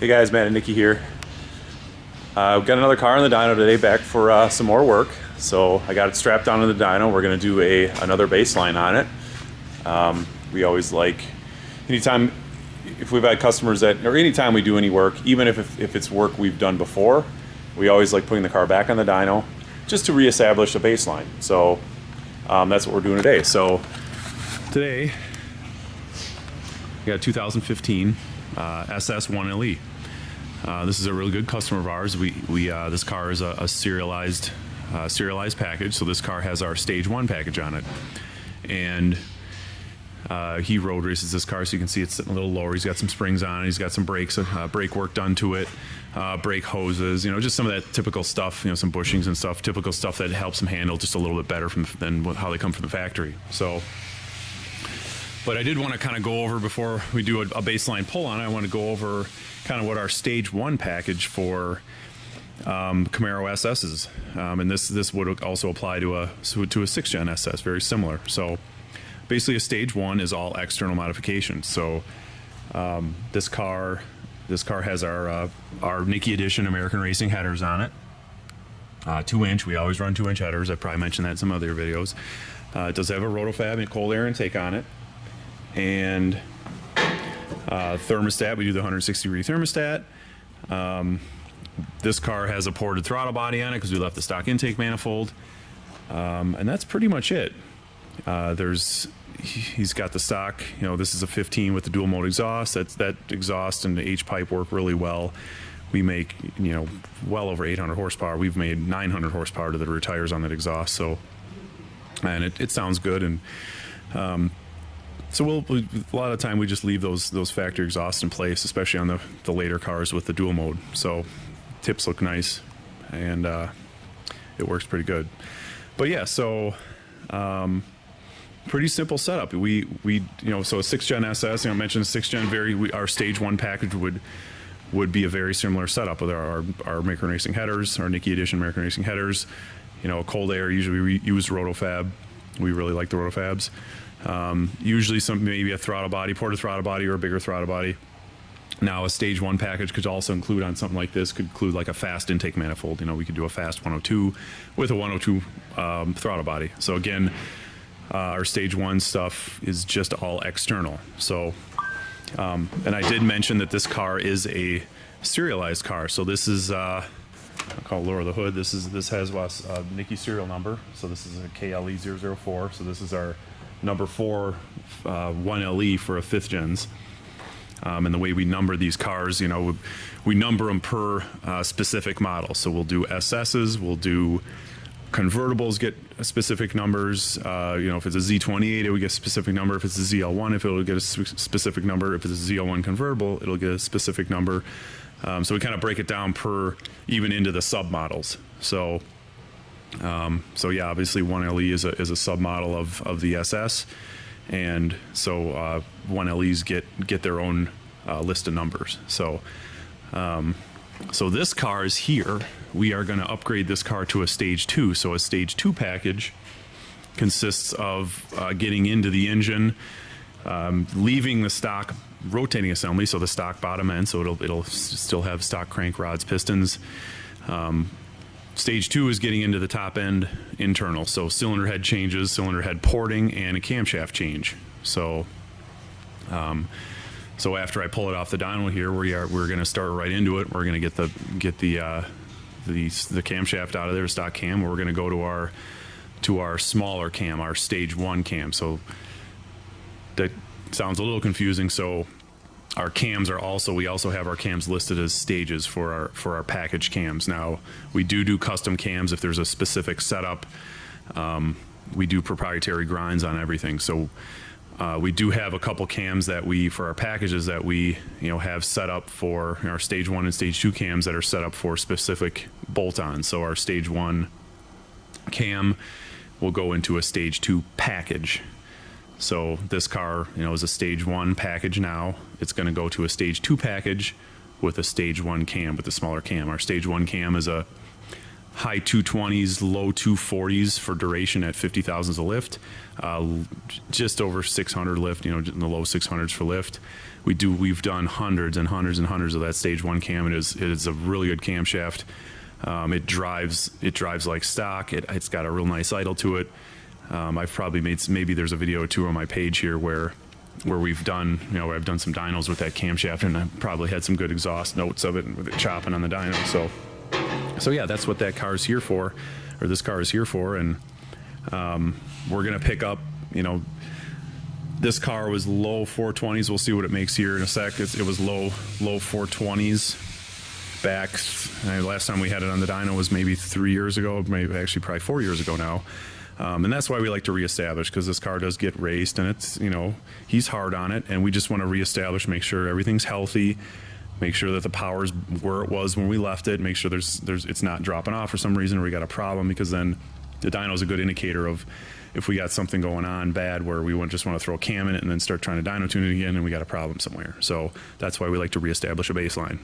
Hey guys, Matt and Nickey here. We've got another car on the dyno today, back for some more work. So I got it strapped onto the dyno. We're going to do another baseline on it. We always like, anytime, if we've had customers that, or anytime we do any work, even if it's work we've done before, we always like putting the car back on the dyno just to reestablish a baseline. So that's what we're doing today. So today, we got a 2015 SS1LE. This is a really good customer of ours. This car is a serialized package, so this car has our stage 1 package on it, and he road races this car, so you can see it's sitting a little lower. He's got some springs on it. He's got some brakes, brake work done to it, brake hoses, just some of that typical stuff, some bushings and stuff, typical stuff that helps him handle just a little bit better than how they come from the factory. So, but I did want to kind of go over, before we do a baseline pull on it, I want to go over kind of what our stage 1 package for Camaro SS is, and this would also apply to a 6th gen SS, very similar. So basically a stage 1 is all external modifications. So this car has our Nickey edition American Racing headers on it, 2-inch. We always run 2-inch headers. I probably mentioned that in some other videos. It does have a Roto-Fab and cold air intake on it, and thermostat. We do the 160-degree thermostat. This car has a ported throttle body on it because we left the stock intake manifold, and that's pretty much it. He's got the stock, this is a 15 with the dual mode exhaust. That exhaust and the H-pipe work really well. We make, well over 800 horsepower. We've made 900 horsepower to the rear tires on that exhaust. So, and it sounds good. And so a lot of the time we just leave those factory exhausts in place, especially on the later cars with the dual mode. So tips look nice, and it works pretty good. But yeah, so pretty simple setup. So a 6th gen SS, I mentioned 6th gen, our stage 1 package would be a very similar setup with our American Racing headers, our Nickey edition American Racing headers. Cold air, usually we use Roto-Fab. We really like the Roto-Fabs. Usually maybe a throttle body, ported throttle body, or a bigger throttle body. Now a stage 1 package could also include, on something like this, could include like a fast intake manifold. We could do a fast 102 with a 102 throttle body. So again, our stage 1 stuff is just all external. So, and I did mention that this car is a serialized car. So this is, I'll call it lower the hood. This has Nickey serial number. So this is a KLE004. So this is our number 4 1LE for a 5th gens. And the way we number these cars, we number them per specific model. So we'll do SSs, we'll do convertibles, get specific numbers. If it's a Z28, it would get a specific number. If it's a ZL1, it'll get a specific number. If it's a ZL1 convertible, it'll get a specific number. So we kind of break it down even into the sub models. So yeah, obviously 1LE is a submodel of the SS, and so 1LEs get their own list of numbers. So so this car is here. We are going to upgrade this car to a stage 2. So a stage 2 package consists of getting into the engine, leaving the stock rotating assembly, so the stock bottom end, so it'll still have stock crank rods, pistons. Stage 2 is getting into the top end internal, so cylinder head changes, cylinder head porting, and a camshaft change. So so after I pull it off the dyno here, we're going to start right into it. We're going to get the camshaft out of there, stock cam. We're going to go to our smaller cam, our stage 1 cam. So that sounds a little confusing. So our cams we also have our cams listed as stages for our package cams. Now we do custom cams if there's a specific setup. We do proprietary grinds on everything. So we do have a couple cams for our packages that we have set up for our stage 1 and stage 2 cams that are set up for specific bolt-ons. So our stage 1 cam will go into a stage 2 package. So this car, is a stage 1 package now. It's going to go to a stage 2 package with a stage 1 cam, with a smaller cam. Our stage 1 cam is a high 220s, low 240s for duration at 50 thousandths of lift, just over 600 lift, you know, in the low 600s for lift. We've done hundreds and hundreds and hundreds of that stage 1 cam. It is a really good camshaft. It drives like stock. It's got a real nice idle to it. I've probably made, maybe there's a video or two on my page here where we've done, you know, where I've done some dynos with that camshaft, and I've probably had some good exhaust notes of it and with it chopping on the dyno. So yeah, that's what that car is here for, or this car is here for. And we're gonna pick up, you know, this car was low 420s. We'll see what it makes here in a sec. It was low 420s back. Last time we had it on the dyno was maybe 3 years ago, maybe actually probably 4 years ago now. And that's why we like to reestablish, because this car does get raced, and it's, you know, he's hard on it, and we just want to reestablish, make sure everything's healthy, make sure that the power's where it was when we left it, make sure it's not dropping off for some reason, or we got a problem, because then the dyno's a good indicator of if we got something going on bad where we just want to throw a cam in it and then start trying to dyno tune it again and we got a problem somewhere. So that's why we like to reestablish a baseline,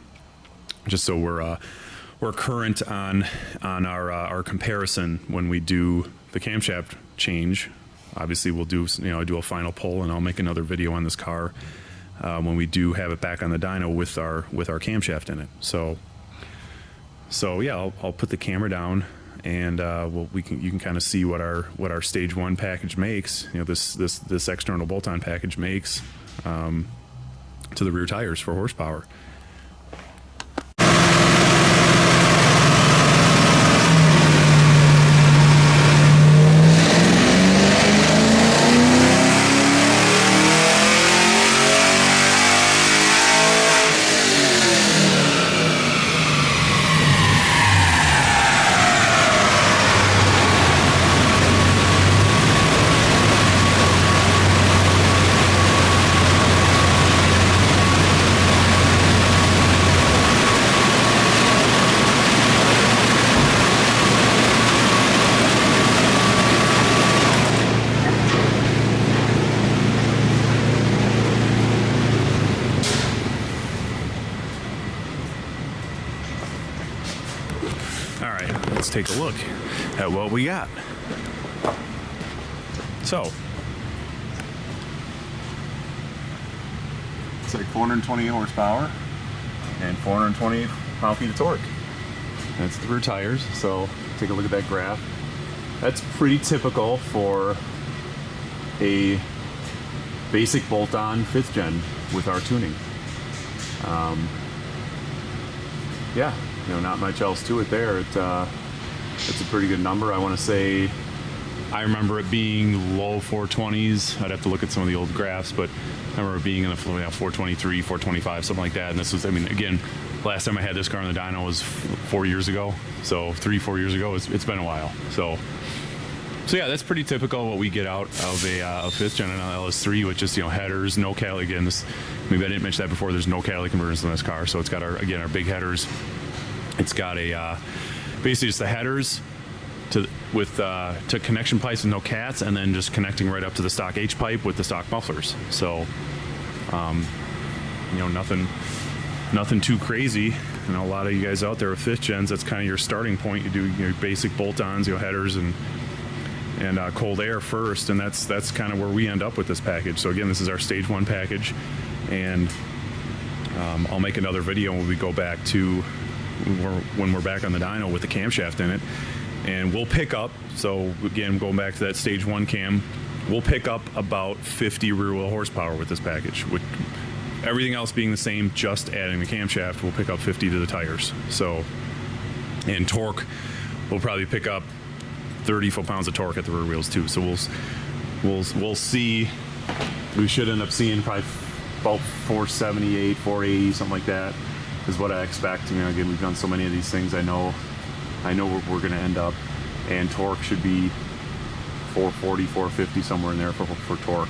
just so we're current on our comparison when we do the camshaft change. Obviously we'll do, you know, do a final pull, and I'll make another video on this car when we do have it back on the dyno with our camshaft in it. So yeah, I'll put the camera down, and you can kind of see what our stage 1 package makes. You know, this external bolt-on package makes to the rear tires for horsepower. Take a look at what we got. So it's like 428 horsepower and 428 pound-feet of torque. That's the rear tires. So take a look at that graph. That's pretty typical for a basic bolt-on 5th gen with our tuning. Yeah, you know, not much else to it there. It's a pretty good number. I want to say, I remember it being low 420s. I'd have to look at some of the old graphs, but I remember it being in the 423, 425, something like that. And this was, I mean, again, last time I had this car on the dyno was 4 years ago. So 3-4 years ago, it's been a while. So yeah, that's pretty typical what we get out of a 5th gen and an LS3, which is, you know, headers, no catalytic. Again, maybe I didn't mention that before. There's no catalytic converters in this car, so it's got our big headers. It's got a basically just the headers to connection pipes with no cats, and then just connecting right up to the stock H pipe with the stock mufflers. So, you know, nothing too crazy. You know, a lot of you guys out there with 5th gens, that's kind of your starting point. You do your basic bolt-ons, you know, headers and cold air first, and that's kind of where we end up with this package. So again, this is our stage 1 package, and I'll make another video when we go back to when we're back on the dyno with the camshaft in it, and we'll pick up, so again, going back to that stage 1 cam, we'll pick up about 50 rear wheel horsepower with this package. With everything else being the same, just adding the camshaft, we'll pick up 50 to the tires. So, and torque, we'll probably pick up 30 foot-pounds of torque at the rear wheels too. So we'll see. We should end up seeing probably about 478, 480, something like that is what I expect. You know, again, we've done so many of these things. I know we're going to end up, and torque should be 440, 450, somewhere in there for torque.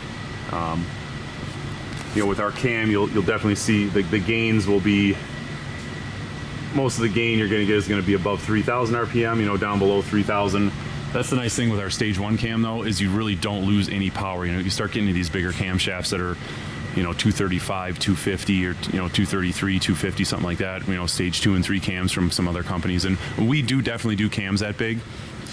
You know, with our cam, you'll definitely see the gains will be, most of the gain you're going to get is going to be above 3,000 RPM, you know, down below 3,000. That's the nice thing with our stage 1 cam though, is you really don't lose any power. You know, you start getting to these bigger camshafts that are 235, 250, or 233, 250, something like that. Stage 2 and 3 cams from some other companies, and we definitely do cams that big,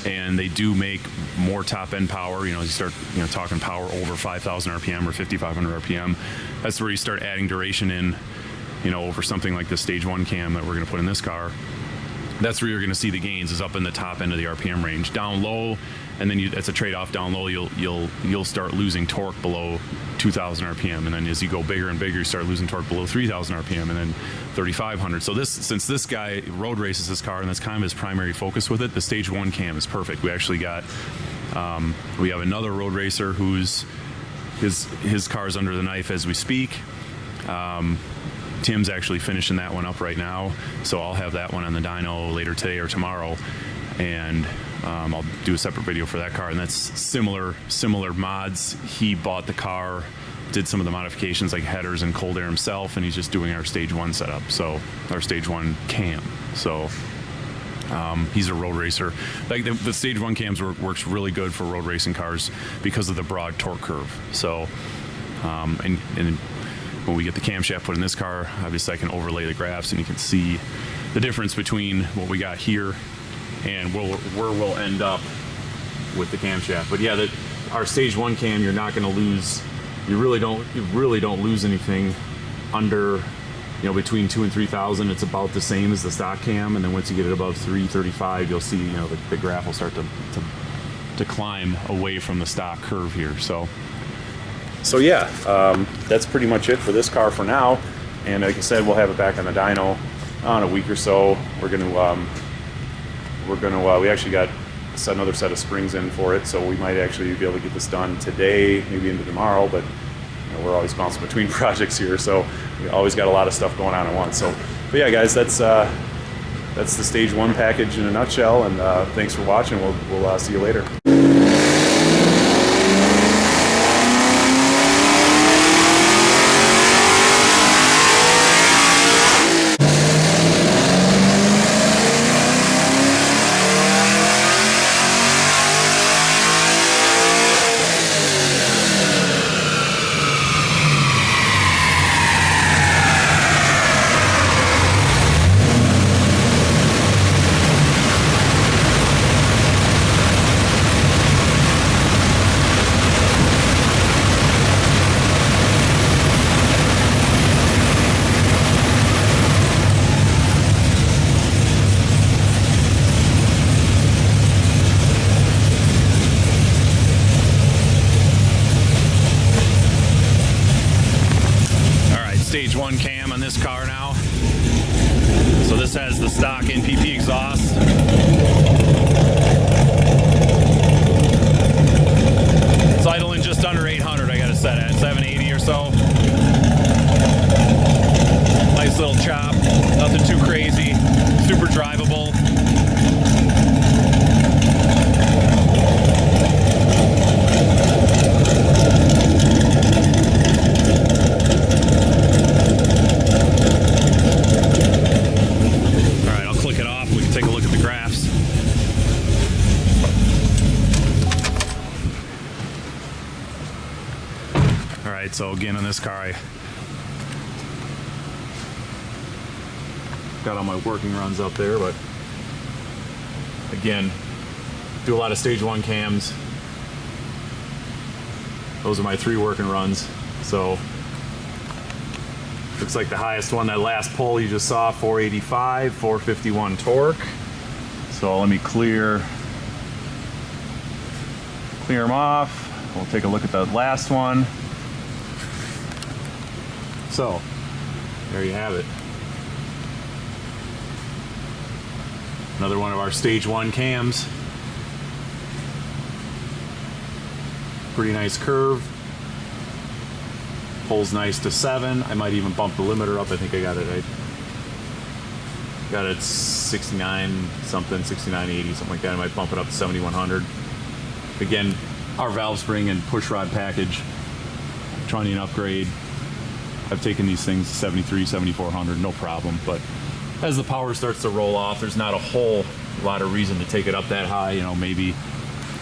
and they do make more top end power. You start talking power over 5,000 RPM or 5,500 RPM. That's where you start adding duration in. Over something like the Stage 1 cam that we're going to put in this car. That's where you're going to see the gains, is up in the top end of the RPM range. Down low, and then it's a trade-off. Down low, you'll start losing torque below 2,000 RPM, and then as you go bigger and bigger, you start losing torque below 3,000 RPM, and then 3,500. So since this guy road races this car, and that's kind of his primary focus with it, the Stage 1 cam is perfect. We actually got we have another road racer who's his car's under the knife as we speak. Tim's actually finishing that one up right now, so I'll have that one on the dyno later today or tomorrow, and I'll do a separate video for that car. And that's similar mods. He bought the car, did some of the modifications like headers and cold air himself, and he's just doing our Stage 1 setup, so our Stage 1 cam. So he's a road racer. Like the Stage 1 cams works really good for road racing cars because of the broad torque curve. So and when we get the camshaft put in this car, obviously I can overlay the graphs and you can see the difference between what we got here and where we'll end up with the camshaft. But yeah, our Stage 1 cam, you're not going to lose. You really don't lose anything under, between 2,000 and 3,000. It's about the same as the stock cam, and then once you get it above 335, you'll see the graph will start to climb away from the stock curve here. So yeah, that's pretty much it for this car for now. And like I said, we'll have it back on the dyno in a week or so. We actually got another set of springs in for it, so we might actually be able to get this done today, maybe into tomorrow. But we're always bouncing between projects here, so we always got a lot of stuff going on at once. But yeah, guys, that's the Stage 1 package in a nutshell. And thanks for watching. We'll see you later. Stage 1 cam on this car now. So this has the stock NPP exhaust. It's idling just under 800. I got it set at 780 or so. Nice little chop, nothing too crazy, super drivable. So again, on this car, I got all my working runs up there, but again, do a lot of Stage 1 cams. Those are my 3 working runs. So looks like the highest one, that last pull you just saw, 485, 451 torque. So let me clear them off. We'll take a look at the last one. So, there you have it. Another one of our Stage 1 cams. Pretty nice curve. Pulls nice to 7. I might even bump the limiter up. I think I got it 69 something, 6980, something like that. I might bump it up to 7100. Again, our valve spring and push rod package, Tronian upgrade. I've taken these things to 73, 7400, no problem. But as the power starts to roll off, there's not a whole lot of reason to take it up that high. Maybe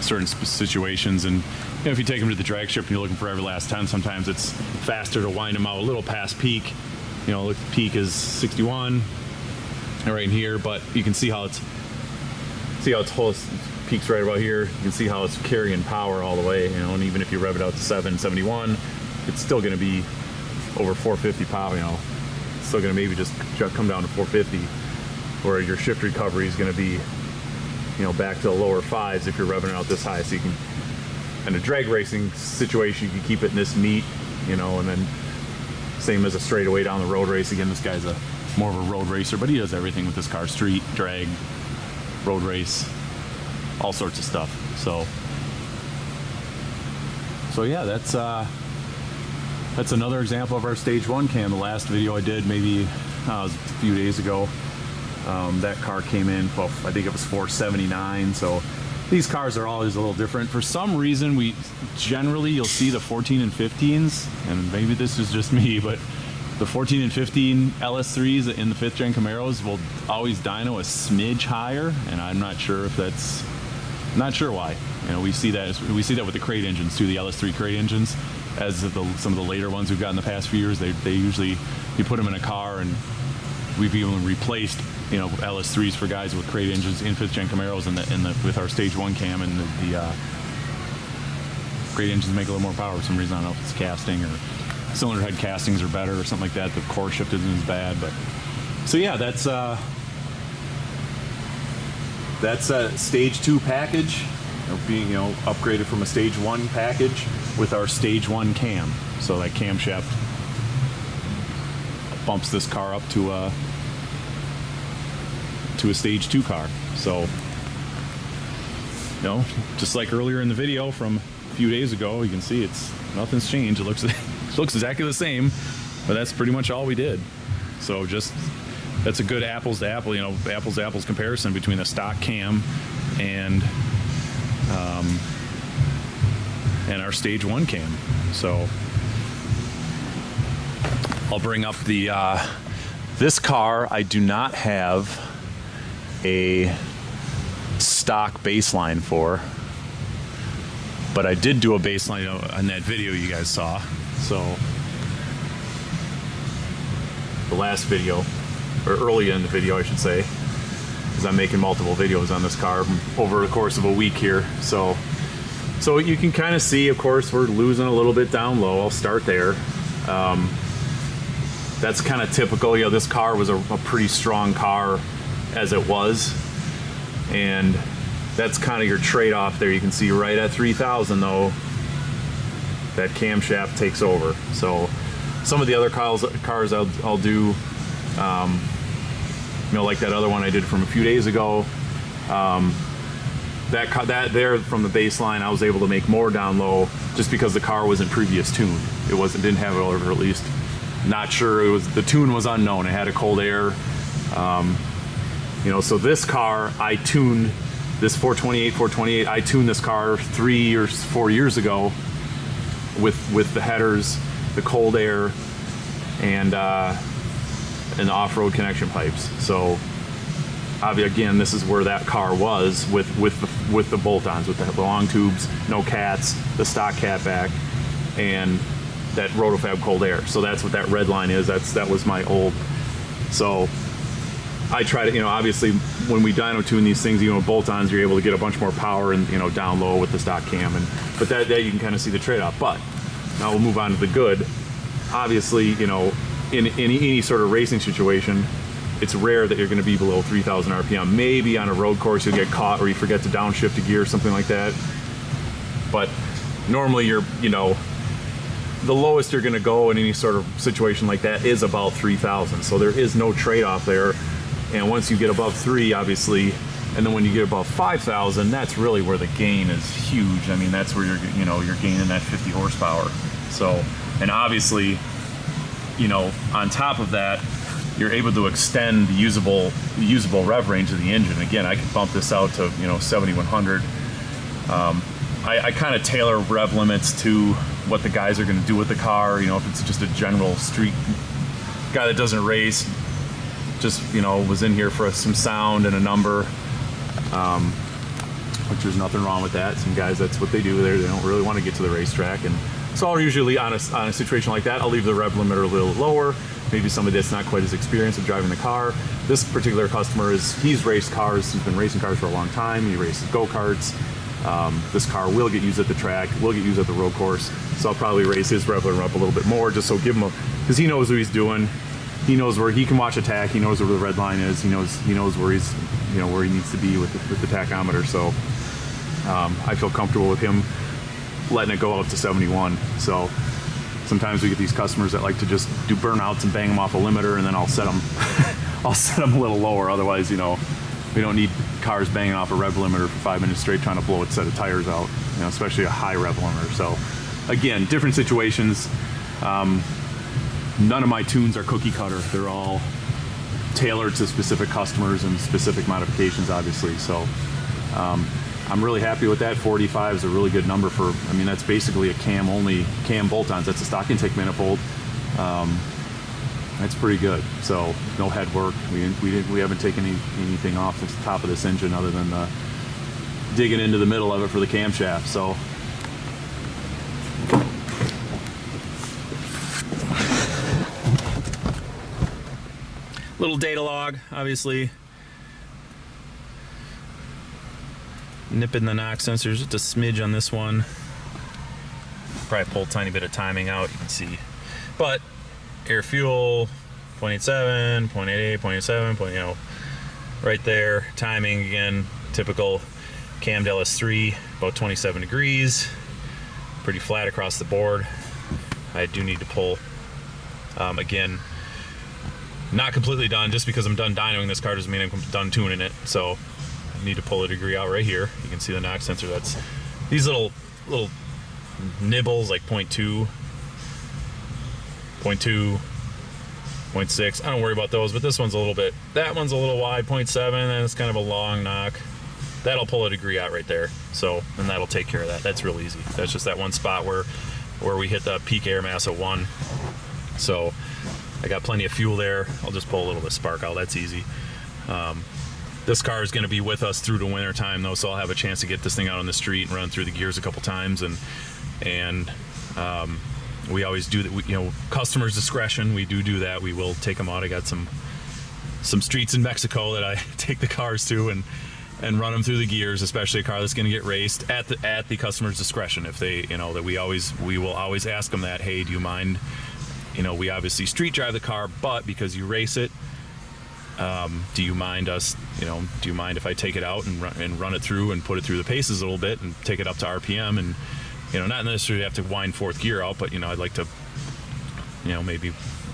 certain situations. And if you take them to the drag strip and you're looking for every last 10, sometimes it's faster to wind them out a little past peak. Look, the peak is 61 right in here, but you can see how it's peaks right about here. You can see how it's carrying power all the way, and even if you rev it out to 771, it's still going to be over 450 power. It's still going to maybe just come down to 450, where your shift recovery is going to be, back to the lower fives if you're revving it out this high. So you can, in a drag racing situation, you can keep it in this meet, and then same as a straightaway down the road race. Again, this guy's more of a road racer, but he does everything with this car: street, drag, road race, all sorts of stuff. So yeah, that's another example of our stage 1 cam. The last video I did, maybe it was a few days ago, that car came in, well, I think it was 479. So these cars are always a little different. For some reason, you'll see the 14 and 15s, and maybe this is just me, but the 14 and 15 LS3s in the 5th gen Camaros will always dyno a smidge higher, and I'm not sure if that's, not sure why. We see that with the crate engines too, the LS3 crate engines, as some of the later ones we've got in the past few years. They usually, you put them in a car, and we've even replaced LS3s for guys with crate engines in 5th gen Camaros with our stage 1 cam, and the crate engines make a little more power for some reason. I don't know if it's casting or cylinder head castings are better or something like that. The core shift isn't as bad, but so yeah, that's a stage 2 package, being upgraded from a stage 1 package with our stage 1 cam. So that camshaft bumps this car up to a stage 2 car. So just like earlier in the video from a few days ago, you can see nothing's changed. It looks exactly the same, but that's pretty much all we did. So that's a good apples to apples comparison between the stock cam and our stage 1 cam. So I'll bring up this car. I do not have a stock baseline for, but I did do a baseline on that video you guys saw. So the last video, or early in the video I should say, because I'm making multiple videos on this car over the course of a week here. So you can kind of see, of course, we're losing a little bit down low. I'll start there. That's kind of typical. This car was a pretty strong car as it was, and that's kind of your trade-off there. You can see right at 3,000 though, that camshaft takes over. So some of the other cars I'll do, like that other one I did from a few days ago, that there from the baseline, I was able to make more down low just because the car was in previous tune. Didn't have it, or at least not sure. The tune was unknown. It had a cold air. So this car, I tuned this 428. I tuned this car 3 or 4 years ago with the headers, the cold air, and the off-road connection pipes. So again, this is where that car was with the bolt-ons, with the long tubes, no cats, the stock catback, and that Roto-Fab cold air. So that's what that red line is. That was my old. So I try to, obviously when we dyno tune these things, bolt-ons, you're able to get a bunch more power and, down low with the stock cam, but that you can kind of see the trade-off. But now we'll move on to the good. Obviously, in any sort of racing situation, it's rare that you're going to be below 3,000 RPM. Maybe on a road course you'll get caught, or you forget to downshift a gear or something like that. But normally you're, the lowest you're going to go in any sort of situation like that is about 3,000. So there is no trade-off there. And once you get above 3, obviously, and then when you get above 5,000, that's really where the gain is huge. I mean, that's where you're gaining that 50 horsepower. So, and obviously, on top of that, you're able to extend the usable rev range of the engine. Again, I can bump this out to 7,100. I kind of tailor rev limits to what the guys are going to do with the car. If it's just a general street guy that doesn't race, just was in here for some sound and a number. which there's nothing wrong with that. Some guys, that's what they do. They don't really want to get to the racetrack, and so I'll usually on a situation like that, I'll leave the rev limiter a little lower. Maybe somebody that's not quite as experienced at driving the car. This particular customer he's raced cars. He's been racing cars for a long time. He races go-karts. This car will get used at the track, will get used at the road course. So I'll probably raise his rev limiter up a little bit more, just so give him because he knows what he's doing. He knows where he can watch a tach. He knows where the red line is. He knows where he's, where he needs to be with the tachometer. So I feel comfortable with him letting it go out to 71. So sometimes we get these customers that like to just do burnouts and bang them off a limiter, and then I'll set them I'll set them a little lower. Otherwise, we don't need cars banging off a rev limiter for 5 minutes straight trying to blow a set of tires out, especially a high rev limiter. So again, different situations. None of my tunes are cookie cutter. They're all tailored to specific customers and specific modifications, obviously. So I'm really happy with that. 45 is a really good number for, that's basically a cam bolt-ons. That's a stock intake manifold. That's pretty good. So no head work. We haven't taken anything off the top of this engine other than digging into the middle of it for the camshaft. So little data log, obviously. Nipping the knock sensors, just a smidge on this one. Probably pull a tiny bit of timing out, you can see. But air fuel, 0.87, 0.88, 0.87, right there. Timing, again, typical Cam LS3, about 27 degrees. Pretty flat across the board. I do need to pull, again, not completely done. Just because I'm done dynoing this car doesn't mean I'm done tuning it. So I need to pull a degree out right here. You can see the knock sensor. That's these little nibbles, like 0.2, 0.2, 0.6. I don't worry about those, but this one's a little bit, that one's a little wide, 0.7, and it's kind of a long knock. That'll pull a degree out right there. So, and that'll take care of that. That's real easy. That's just that one spot where we hit the peak air mass at 1. So I got plenty of fuel there. I'll just pull a little bit of spark out. That's easy. This car is going to be with us through the winter time, though, so I'll have a chance to get this thing out on the street and run through the gears a couple times. And we always do that. Customers' discretion. We do that. We will take them out. I got some streets in Mexico that I take the cars to and run them through the gears, especially a car that's going to get raced at the customer's discretion. If they, that we will always ask them that, hey, do you mind? We obviously street drive the car, but because you race it, do you mind if I take it out and run it through and put it through the paces a little bit and take it up to RPM and, not necessarily have to wind fourth gear out, but, I'd like to, maybe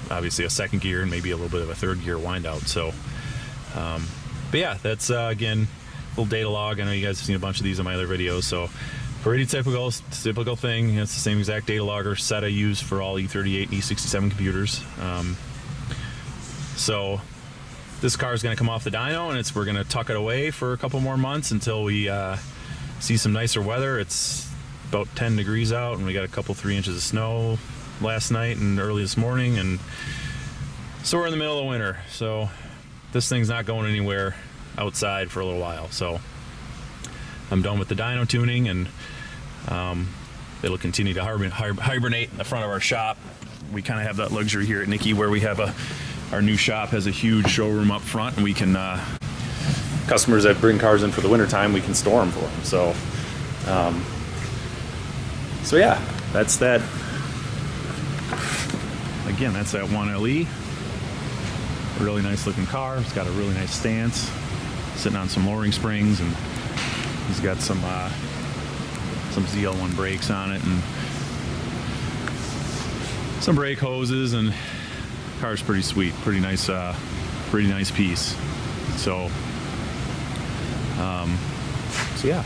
obviously a second gear and maybe a little bit of a third gear wind out. So, but yeah, that's, again, a little data log. I know you guys have seen a bunch of these in my other videos. So for any typical thing, it's the same exact data logger set I use for all E38 and E67 computers. So this car is going to come off the dyno, and we're going to tuck it away for a couple more months until we see some nicer weather. It's about 10 degrees out, and we got a couple 3 inches of snow last night and early this morning, and so we're in the middle of winter. So this thing's not going anywhere outside for a little while. So I'm done with the dyno tuning, and it'll continue to hibernate in the front of our shop. We kind of have that luxury here at Nickey where we have our new shop has a huge showroom up front, and we can customers that bring cars in for the winter time, we can store them for them. So yeah, that's that. Again, that's that 1LE. A really nice looking car. It's got a really nice stance, sitting on some lowering springs, and he's got some ZL1 brakes on it and some brake hoses, and the car's pretty sweet, pretty nice piece. So yeah.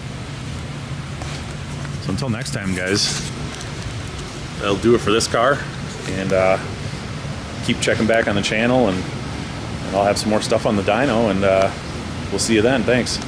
So until next time, guys, that'll do it for this car, and keep checking back on the channel, and I'll have some more stuff on the dyno, and we'll see you then. Thanks.